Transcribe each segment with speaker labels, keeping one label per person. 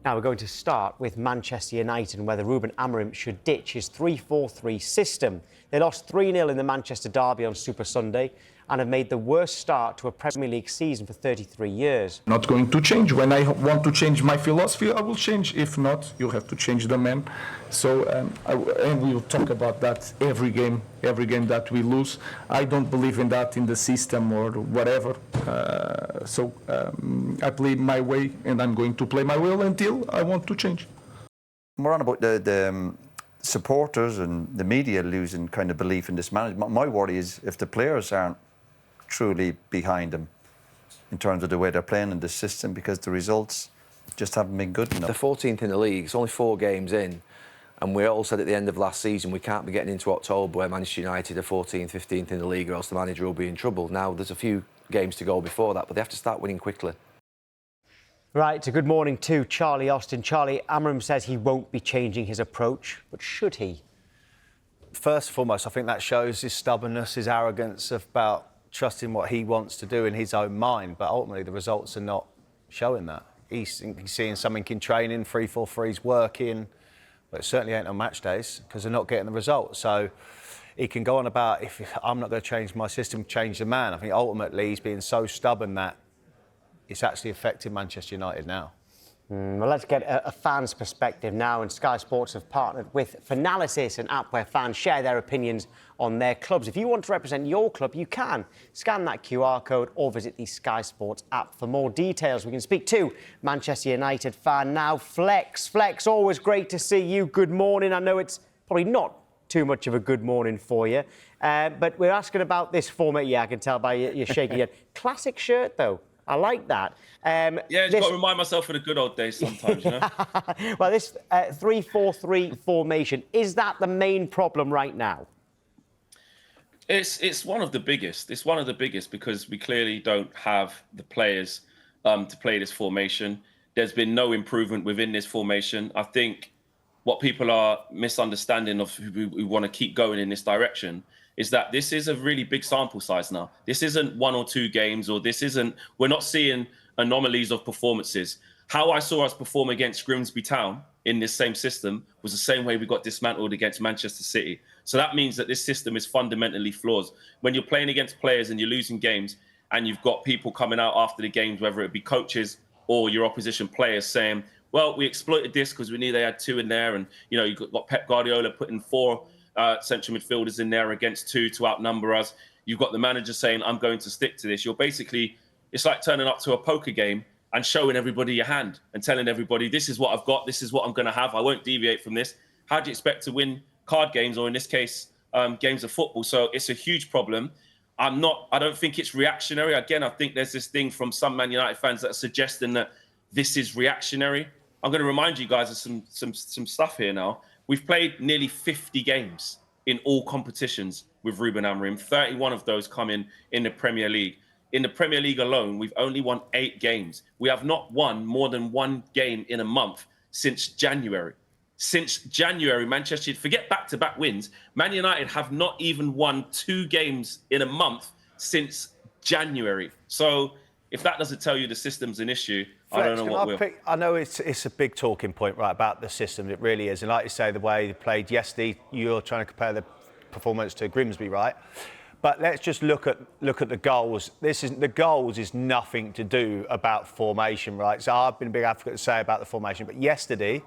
Speaker 1: Now we're going to start with Manchester United and whether Ruben Amorim should ditch his 3-4-3 system. They lost 3-0 in the Manchester derby on Super Sunday and have made the worst start to a Premier League season for 33 years.
Speaker 2: Not going to change. When I want to change my philosophy, I will change. If not, you have to change the man. So, and we will talk about that every game that we lose. I don't believe in that in the system or whatever. I play my way, and I'm going to play my way until I want to change.
Speaker 3: More on about the supporters and the media losing kind of belief in this management. My worry is if the players aren't truly behind them in terms of the way they're playing in this system, because the results just haven't been good enough.
Speaker 4: They're 14th in the league. It's only 4 games in. And we all said at the end of last season we can't be getting into October where Manchester United are 14th, 15th in the league, or else the manager will be in trouble. Now, there's a few games to go before that, but they have to start winning quickly.
Speaker 1: Right, so good morning to Charlie Austin. Charlie, Amorim says he won't be changing his approach, but should he?
Speaker 5: First and foremost, I think that shows his stubbornness, his arrogance about trusting what he wants to do in his own mind, but ultimately the results are not showing that. He's seeing something in training, 3-4-3's working, but it certainly ain't on match days because they're not getting the results. So he can go on about, if I'm not going to change my system, change the man. I think ultimately he's being so stubborn that it's actually affecting Manchester United now.
Speaker 1: Well, let's get a fan's perspective now, and Sky Sports have partnered with Finalysis, an app where fans share their opinions on their clubs. If you want to represent your club, you can. Scan that QR code or visit the Sky Sports app for more details. We can speak to Manchester United fan now, Flex. Flex, always great to see you. Good morning. I know it's probably not too much of a good morning for you, but we're asking about this format. Yeah, I can tell by your shaking head. Classic shirt, though. I like that.
Speaker 6: Yeah, just got to remind myself of the good old days sometimes, you know?
Speaker 1: Well, this 3-4-3 formation, is that the main problem right now?
Speaker 6: It's one of the biggest. It's one of the biggest because we clearly don't have the players to play this formation. There's been no improvement within this formation. I think what people are misunderstanding of who want to keep going in this direction is that this is a really big sample size now. This isn't 1 or 2 games, or we're not seeing anomalies of performances. How I saw us perform against Grimsby Town in this same system was the same way we got dismantled against Manchester City. So that means that this system is fundamentally flawed. When you're playing against players and you're losing games and you've got people coming out after the games, whether it be coaches or your opposition players saying, well, we exploited this because we knew they had 2 in there. And, you know, you've got Pep Guardiola putting 4 central midfielders in there against 2 to outnumber us. You've got the manager saying, I'm going to stick to this. You're basically, it's like turning up to a poker game and showing everybody your hand and telling everybody, this is what I've got, this is what I'm going to have, I won't deviate from this. How do you expect to win card games, or in this case, games of football? So it's a huge problem. I don't think it's reactionary. Again, I think there's this thing from some Man United fans that are suggesting that this is reactionary. I'm going to remind you guys of some stuff here now. We've played nearly 50 games in all competitions with Ruben Amorim. 31 of those come in the Premier League. In the Premier League alone, we've only won 8 games. We have not won more than 1 game in a month since January. Since January, Manchester United, forget back-to-back wins, Man United have not even won 2 games in a month since January. So if that doesn't tell you the system's an issue, I don't know what will.
Speaker 5: I know it's a big talking point, right, about the system. It really is. And like you say, the way they played yesterday, you're trying to compare the performance to Grimsby, right? But let's just look at the goals. The goals is nothing to do about formation, right? So I've been a big advocate to say about the formation. But yesterday,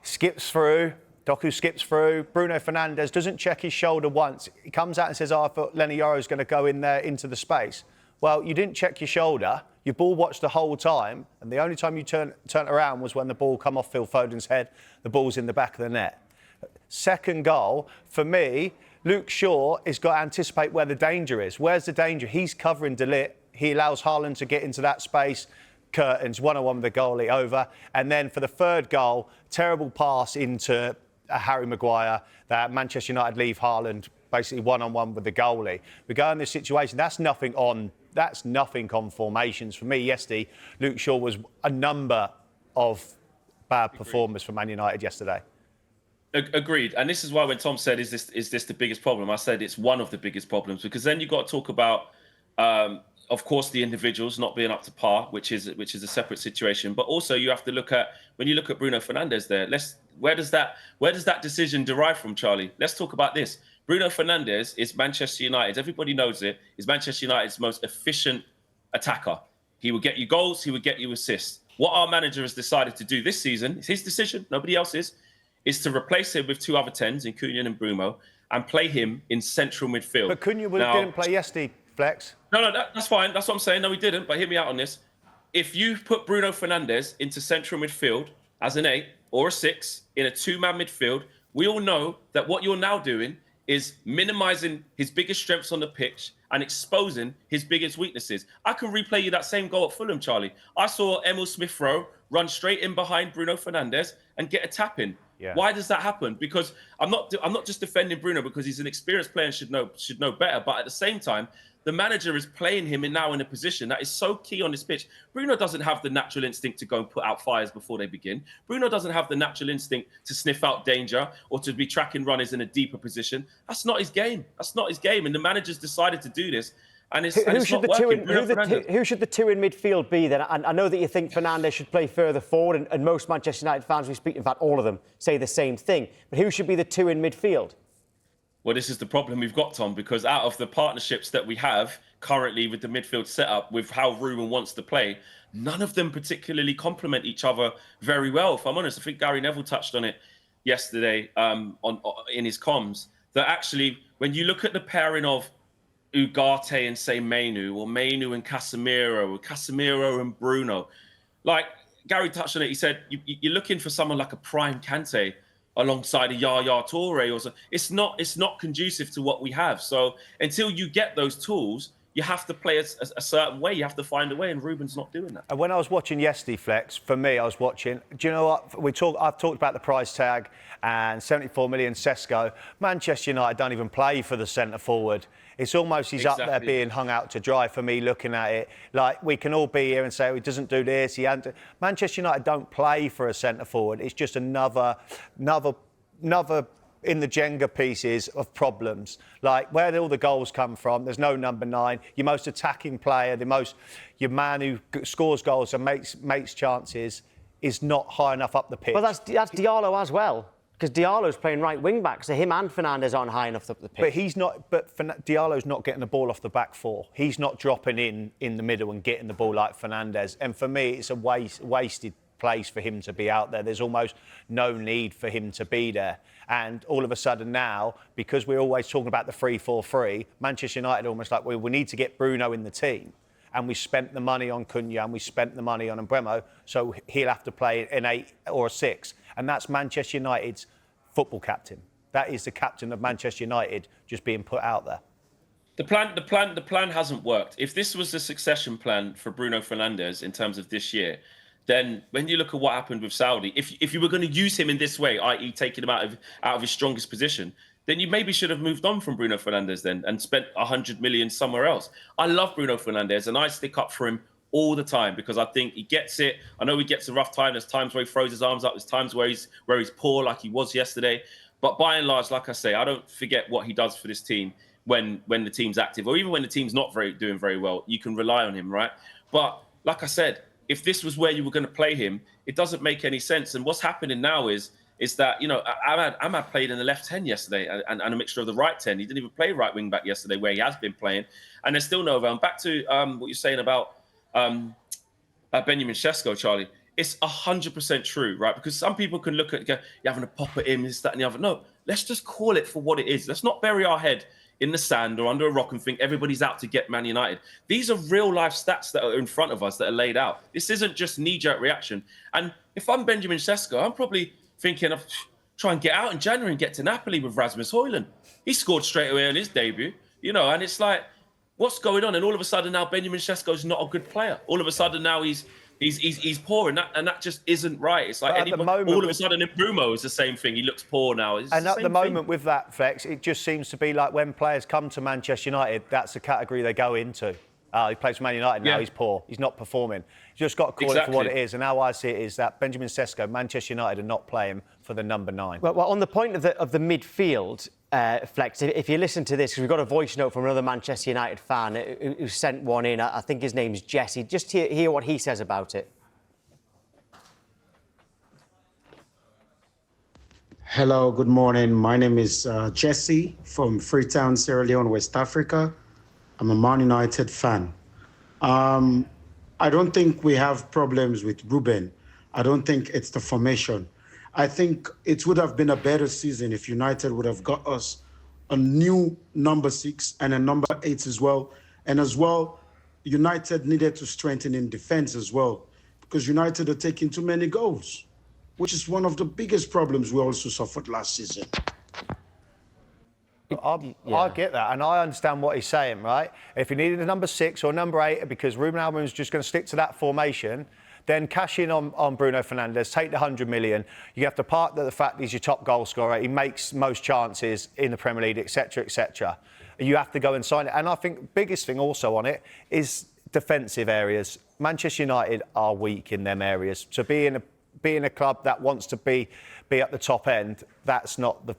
Speaker 5: skips through, Doku skips through, Bruno Fernandes doesn't check his shoulder once. He comes out and says, I thought Lenny Yoro's going to go in there into the space. Well, you didn't check your shoulder. You ball watched the whole time, and the only time you turned around was when the ball come off Phil Foden's head. The ball's in the back of the net. Second goal, for me, Luke Shaw has got to anticipate where the danger is. Where's the danger? He's covering De Ligt. He allows Haaland to get into that space. Curtains, 1-on-1 with the goalie over. And then for the third goal, terrible pass into Harry Maguire, that Manchester United leave Haaland basically 1-on-1 with the goalie. We go in this situation, that's nothing on formations. For me, yesterday, Luke Shaw was a number of bad performers for Man United yesterday.
Speaker 6: Agreed. And this is why when Tom said, is this the biggest problem? I said it's one of the biggest problems, because then you've got to talk about of course, the individuals not being up to par, which is a separate situation. But also, you have to look at when you look at Bruno Fernandes there. Where does that decision derive from, Charlie? Let's talk about this. Bruno Fernandes is Manchester United. Everybody knows it. Is Manchester United's most efficient attacker. He would get you goals. He would get you assists. What our manager has decided to do this season, it's his decision, nobody else's, is to replace him with 2 other 10s in Cunha and Bruno and play him in central midfield.
Speaker 5: But Cunha didn't play yesterday, Flex.
Speaker 6: No, that's fine. That's what I'm saying. No, he didn't. But hear me out on this. If you put Bruno Fernandes into central midfield as an 8 or a 6 in a 2-man midfield, we all know that what you're now doing is minimising his biggest strengths on the pitch and exposing his biggest weaknesses. I can replay you that same goal at Fulham, Charlie. I saw Emil Smith-Rowe run straight in behind Bruno Fernandes and get a tap in.
Speaker 5: Yeah.
Speaker 6: Why does that happen? Because I'm not just defending Bruno because he's an experienced player and should know better. But at the same time, the manager is playing him now in a position that is so key on this pitch. Bruno doesn't have the natural instinct to go and put out fires before they begin. Bruno doesn't have the natural instinct to sniff out danger or to be tracking runners in a deeper position. That's not his game. And the manager's decided to do this. And it's not working.
Speaker 1: Who should the 2 in midfield be then? I know that you think Fernandes should play further forward, and most Manchester United fans we speak, in fact, all of them, say the same thing. But who should be the 2 in midfield?
Speaker 6: Well, this is the problem we've got, Tom, because out of the partnerships that we have currently with the midfield setup, with how Ruben wants to play, none of them particularly complement each other very well. If I'm honest, I think Gary Neville touched on it yesterday in his comms, that actually, when you look at the pairing of Ugarte and, say, Mainu, or Mainu and Casemiro, or Casemiro and Bruno, like Gary touched on it, he said, you're looking for someone like a prime Kante alongside a Yaya Toure or so. It's not conducive to what we have. So until you get those tools, you have to play a certain way. You have to find a way, and Ruben's not doing that.
Speaker 5: And when I was watching yesterday, Flex, for me, I was watching. Do you know what? I've talked about the price tag and 74 million Sesko. Manchester United don't even play for the centre forward. It's almost he's up there being hung out to dry for me looking at it. Like, we can all be here and say, oh, he doesn't do this. Manchester United don't play for a centre forward. It's just another in the Jenga pieces of problems. Like, where did all the goals come from? There's no number 9. Your most attacking player, your man who scores goals and makes chances is not high enough up the pitch.
Speaker 1: Well, that's Diallo as well. Because Diallo's playing right wing back, so him and Fernandes aren't high enough up the pitch.
Speaker 5: But he's not. But Diallo's not getting the ball off the back 4. He's not dropping in the middle and getting the ball like Fernandes. And for me, it's a wasted place for him to be out there. There's almost no need for him to be there. And all of a sudden now, because we're always talking about the 3-4-3, Manchester United almost like, well, we need to get Bruno in the team. And we spent the money on Cunha and we spent the money on Mbeumo, so he'll have to play an 8 or a 6. And that's Manchester United's football captain. That is the captain of Manchester United just being put out there.
Speaker 6: The plan hasn't worked. If this was a succession plan for Bruno Fernandes in terms of this year, then when you look at what happened with Saudi, if you were going to use him in this way, i.e. taking him out of his strongest position, then you maybe should have moved on from Bruno Fernandes then and spent 100 million somewhere else. I love Bruno Fernandes and I stick up for him all the time because I think he gets it. I know he gets a rough time. There's times where he throws his arms up. There's times where he's poor like he was yesterday. But by and large, like I say, I don't forget what he does for this team when the team's active, or even when the team's not doing very well. You can rely on him, right? But like I said, if this was where you were going to play him, it doesn't make any sense. And what's happening now is that, you know, Ahmad played in the left 10 yesterday and a mixture of the right 10. He didn't even play right wing back yesterday where he has been playing. And there's still no avail. Back to what you're saying about Benjamin Sesko, Charlie. It's 100% true, right? Because some people can look at, you're having a pop at him, this, that, and the other. No, let's just call it for what it is. Let's not bury our head in the sand or under a rock and think everybody's out to get Man United. These are real life stats that are in front of us that are laid out. This isn't just knee-jerk reaction. And if I'm Benjamin Sesko, I'm probably thinking of try and get out in January and get to Napoli with Rasmus Højlund. He scored straight away on his debut, you know, and it's like, what's going on? And all of a sudden now Benjamin Sesko's not a good player. All of a sudden now he's poor, and that just isn't right. It's like all of a sudden in Bruno is the same thing. He looks poor now. It's
Speaker 5: and at the moment
Speaker 6: thing.
Speaker 5: with that, Flex, it just seems to be like when players come to Manchester United, that's the category they go into. He plays for Man United now, He's poor. He's not performing. You just got to call it for what it is. And how I see it is that Benjamin Sesko, Manchester United are not playing for the number 9.
Speaker 1: Well, on the point of the midfield, Flex, if you listen to this, because we've got a voice note from another Manchester United fan who sent one in. I think his name's Jesse. Just hear what he says about it.
Speaker 7: Hello, good morning. My name is Jesse from Freetown, Sierra Leone, West Africa. I'm a Man United fan. I don't think we have problems with Ruben. I don't think it's the formation. I think it would have been a better season if United would have got us a new number 6 and a number 8 as well. And as well, United needed to strengthen in defense as well, because United are taking too many goals, which is one of the biggest problems we also suffered last season.
Speaker 5: I get that, and I understand what he's saying, right? If you needed a number 6 or a number 8, because Ruben Amorim is just going to stick to that formation, then cash in on Bruno Fernandes, take the 100 million. You have to part the fact he's your top goal scorer. He makes most chances in the Premier League, etc., etc. You have to go and sign it. And I think the biggest thing also on it is defensive areas. Manchester United are weak in them areas. So being a club that wants to be at the top end, that's not the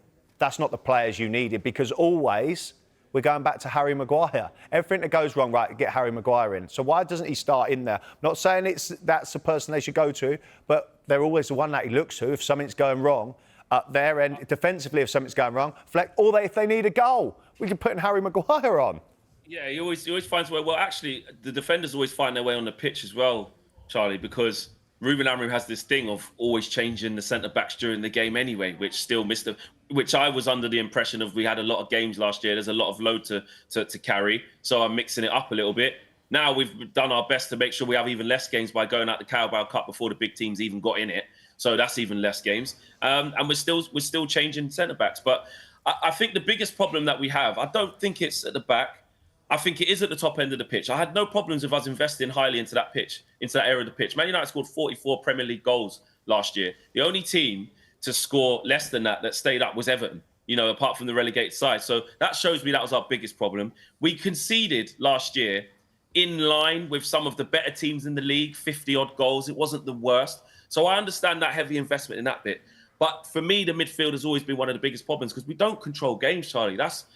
Speaker 5: players you needed, because always we're going back to Harry Maguire. Everything that goes wrong, right, get Harry Maguire in. So why doesn't he start in there? I'm not saying that's the person they should go to, but they're always the one that he looks to if something's going wrong up there. And defensively, if something's going wrong, if they need a goal, we can put in Harry Maguire on.
Speaker 6: Yeah, he always finds a way. Well, actually, the defenders always find their way on the pitch as well, Charlie, because Ruben Amorim has this thing of always changing the centre-backs during the game anyway, which I was under the impression of. We had a lot of games last year. There's a lot of load to carry. So I'm mixing it up a little bit. Now we've done our best to make sure we have even less games by going out the Carabao Cup before the big teams even got in it. So that's even less games. And we're still changing centre-backs. But I think the biggest problem that we have, I don't think it's at the back. I think it is at the top end of the pitch. I had no problems with us investing highly into that pitch, into that area of the pitch. Man United scored 44 Premier League goals last year. The only team to score less than that stayed up was Everton, apart from the relegated side. So that shows me that was our biggest problem. We conceded last year in line with some of the better teams in the league, 50-odd goals. It wasn't the worst. So I understand that heavy investment in that bit. But for me, the midfield has always been one of the biggest problems, because we don't control games, Charlie. That's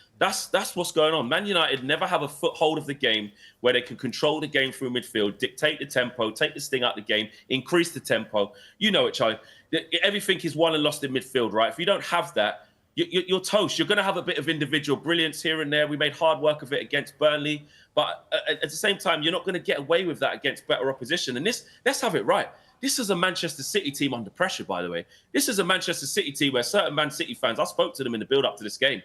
Speaker 6: what's going on. Man United never have a foothold of the game where they can control the game through midfield, dictate the tempo, take the sting out of the game, increase the tempo. You know it, Charlie. Everything is won and lost in midfield, right? If you don't have that, you're toast. You're going to have a bit of individual brilliance here and there. We made hard work of it against Burnley. But at the same time, you're not going to get away with that against better opposition. And let's have it right. This is a Manchester City team under pressure, by the way. This is a Manchester City team where certain Man City fans, I spoke to them in the build-up to this game,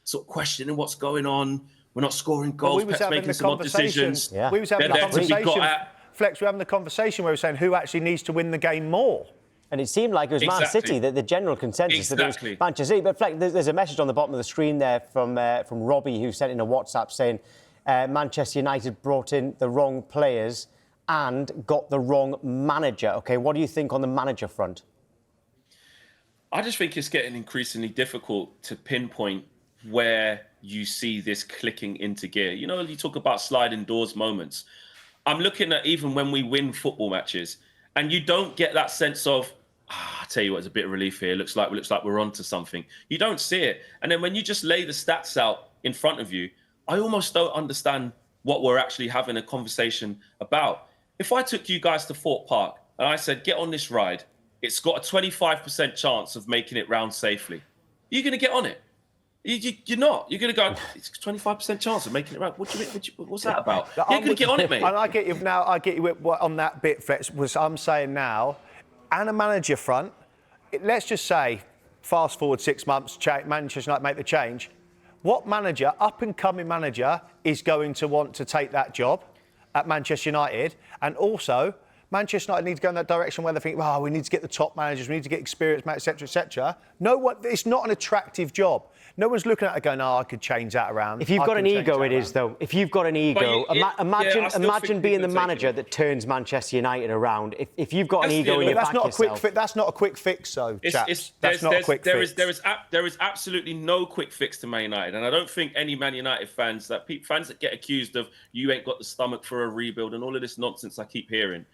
Speaker 6: sort of questioning what's going on. We're not scoring goals. Pep's making some odd decisions.
Speaker 1: Yeah.
Speaker 5: We was having the conversation. Flex, we're having the conversation where we're saying who actually needs to win the game more.
Speaker 1: And it seemed like it was Man City, the general consensus that it was Manchester City. But Fleck, there's a message on the bottom of the screen there from Robbie, who sent in a WhatsApp saying Manchester United brought in the wrong players and got the wrong manager. OK, what do you think on the manager front?
Speaker 6: I just think it's getting increasingly difficult to pinpoint where you see this clicking into gear. You talk about sliding doors moments. I'm looking at even when we win football matches, and you don't get that sense of, I tell you what, it's a bit of relief here. Looks like we're onto something. You don't see it. And then when you just lay the stats out in front of you, I almost don't understand what we're actually having a conversation about. If I took you guys to Fort Park and I said, get on this ride, it's got a 25% chance of making it round safely, you're going to get on it. You're not. You're going to go, it's a 25% chance of making it round. What's that about? You're going to get on it, mate.
Speaker 5: And I get you now. I get you on that bit, Fletch. I'm saying now, and a manager front, let's just say, fast forward 6 months, Manchester United make the change. What manager, up-and-coming manager, is going to want to take that job at Manchester United? And also, Manchester United need to go in that direction where they think, we need to get the top managers, we need to get experienced managers, etc., etc. No, it's not an attractive job. No one's looking at it going, I could change that around.
Speaker 1: If you've got an ego, it is, though. If you've got an ego, imagine being the manager that turns Manchester United around. If you've got an ego and you back yourself.
Speaker 5: That's not a quick fix, though, chaps. That's not a quick fix.
Speaker 6: There is absolutely no quick fix to Man United. And I don't think any Man United fans that get accused of, you ain't got the stomach for a rebuild and all of this nonsense I keep hearing.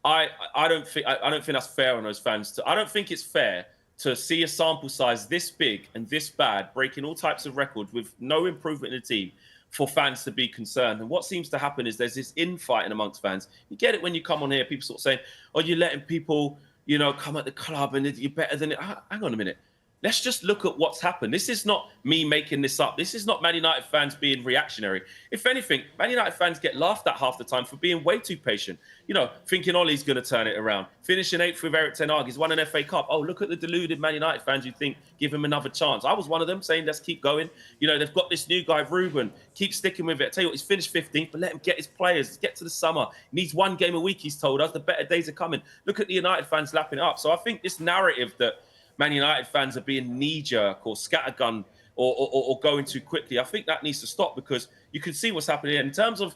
Speaker 6: I don't think that's fair on those fans. I don't think it's fair to see a sample size this big and this bad, breaking all types of records with no improvement in the team, for fans to be concerned. And what seems to happen is there's this infighting amongst fans. You get it when you come on here, people sort of saying, oh, you're letting people, come at the club and you're better than it. Hang on a minute. Let's just look at what's happened. This is not me making this up. This is not Man United fans being reactionary. If anything, Man United fans get laughed at half the time for being way too patient. Thinking Ollie's going to turn it around. Finishing 8th with Eric Ten Hag. He's won an FA Cup. Oh, look at the deluded Man United fans who think give him another chance. I was one of them saying, let's keep going. They've got this new guy, Ruben. Keep sticking with it. I tell you what, he's finished 15th, but let him get his players. Let's get to the summer. He needs 1 game a week, he's told us. The better days are coming. Look at the United fans lapping it up. So I think this narrative that Man United fans are being knee-jerk or scattergun or going too quickly, I think that needs to stop, because you can see what's happening here. In terms of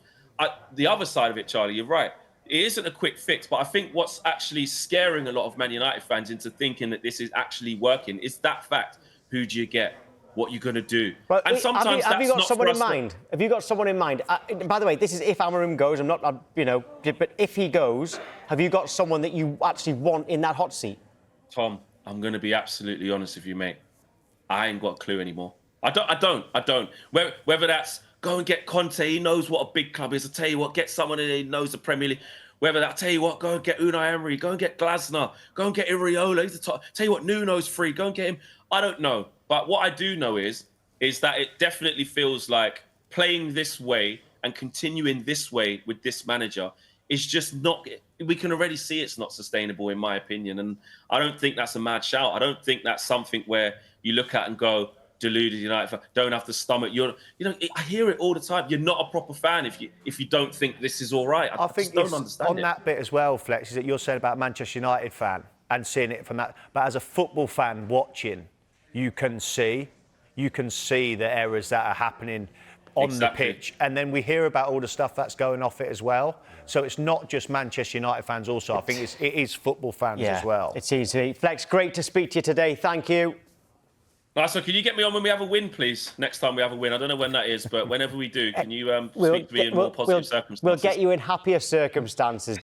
Speaker 6: the other side of it, Charlie, you're right. It isn't a quick fix, but I think what's actually scaring a lot of Man United fans into thinking that this is actually working is that fact. Who do you get? What you're going to do?
Speaker 1: But
Speaker 6: and sometimes
Speaker 1: have you got
Speaker 6: not
Speaker 1: someone
Speaker 6: for
Speaker 1: in
Speaker 6: us
Speaker 1: mind? Have you got someone in mind? By the way, this is if Amorim goes. But if he goes, have you got someone that you actually want in that hot seat?
Speaker 6: Tom, I'm going to be absolutely honest with you, mate. I ain't got a clue anymore. I don't. Whether that's go and get Conte, he knows what a big club is. I tell you what, get someone in there who knows the Premier League. Whether that, tell you what, go and get Unai Emery, go and get Glasner, go and get Iriola. He's the top. Tell you what, Nuno's free. Go and get him. I don't know, but what I do know is that it definitely feels like playing this way and continuing this way with this manager is just not. We can already see it's not sustainable, in my opinion, and I don't think that's a mad shout. I don't think that's something where you look at and go, deluded United, don't have the stomach. I hear it all the time. You're not a proper fan if you don't think this is all right. I
Speaker 5: think
Speaker 6: just don't understand
Speaker 5: on that bit as well, Flex, is that you're saying about Manchester United fan and seeing it from that. But as a football fan watching, you can see the errors that are happening on the pitch, and then we hear about all the stuff that's going off it as well. So it's not just Manchester United fans also. I think it is football fans as well.
Speaker 1: It's easy. Flex, great to speak to you today. Thank you.
Speaker 6: Nice. So can you get me on when we have a win, please? Next time we have a win. I don't know when that is, but whenever we do, can you speak to me in more positive circumstances?
Speaker 1: We'll get you in happier circumstances.